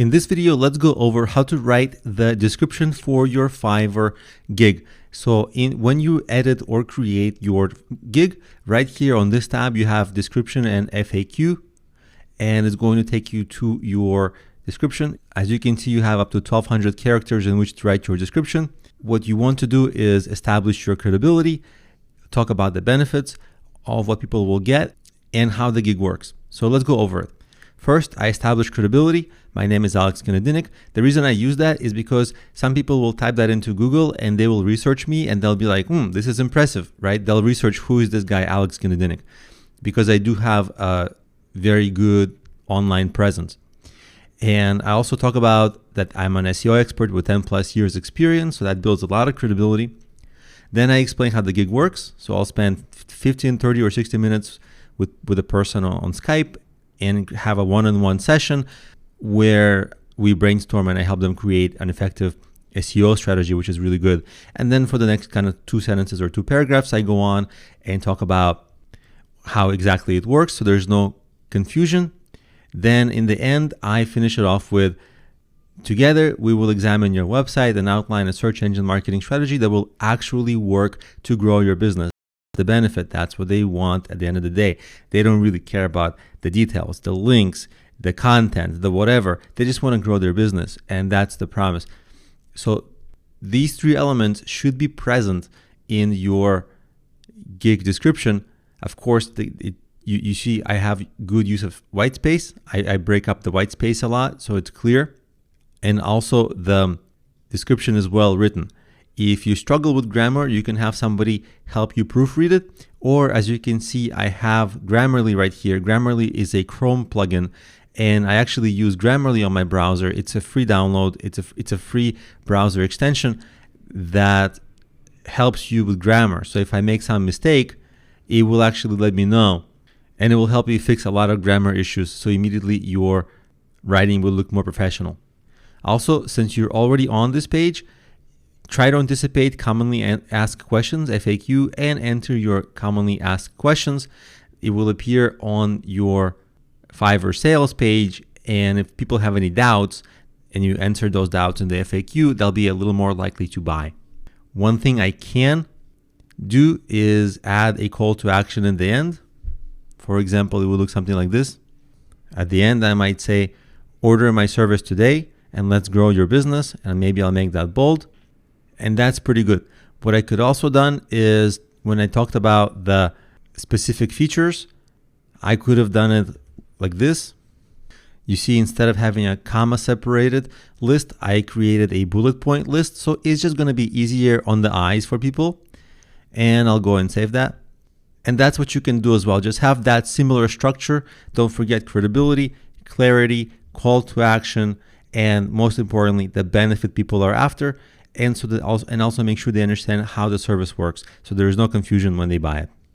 In this video, let's go over how to write the description for your Fiverr gig. So when you edit or create your gig, right here on this tab, you have description and FAQ, and it's going to take you to your description. As you can see, you have up to 1,200 characters in which to write your description. What you want to do is establish your credibility, talk about the benefits of what people will get, and how the gig works. So let's go over it. First, I establish credibility. My name is Alex Gnedinik. The reason I use that is because some people will type that into Google and they will research me and they'll be like, this is impressive, right? They'll research who is this guy, Alex Gnedinik, because I do have a very good online presence. And I also talk about that I'm an SEO expert with 10 plus years experience. So that builds a lot of credibility. Then I explain how the gig works. So I'll spend 15, 30 or 60 minutes with a person on Skype and have a one-on-one session where we brainstorm and I help them create an effective SEO strategy, which is really good. And then for the next kind of 2 sentences or 2 paragraphs, I go on and talk about how exactly it works so there's no confusion. Then in the end, I finish it off with, together, we will examine your website and outline a search engine marketing strategy that will actually work to grow your business. The benefit, that's what they want at the end of the day. They don't really care about the details, the links, the content, the whatever. They just want to grow their business, and that's the promise. So these 3 elements should be present in your gig description. Of course, you see I have good use of white space. I break up the white space a lot so it's clear. And also the description is well written. If you struggle with grammar, you can have somebody help you proofread it. Or as you can see, I have Grammarly right here. Grammarly is a Chrome plugin, and I actually use Grammarly on my browser. It's a free download. It's a free browser extension that helps you with grammar. So if I make some mistake, it will actually let me know, and it will help you fix a lot of grammar issues. So immediately your writing will look more professional. Also, since you're already on this page, try to anticipate commonly asked questions, FAQ, and enter your commonly asked questions. It will appear on your Fiverr sales page, and if people have any doubts and you enter those doubts in the FAQ, they'll be a little more likely to buy. One thing I can do is add a call to action in the end. For example, it would look something like this. At the end, I might say, order my service today and let's grow your business, and maybe I'll make that bold. And that's pretty good. What I could also done is when I talked about the specific features, I could have done it like this. You see, instead of having a comma separated list, I created a bullet point list. So it's just going to be easier on the eyes for people. And I'll go and save that. And that's what you can do as well. Just have that similar structure. Don't forget credibility, clarity, call to action, and most importantly, the benefit people are after. And also make sure they understand how the service works, so there is no confusion when they buy it.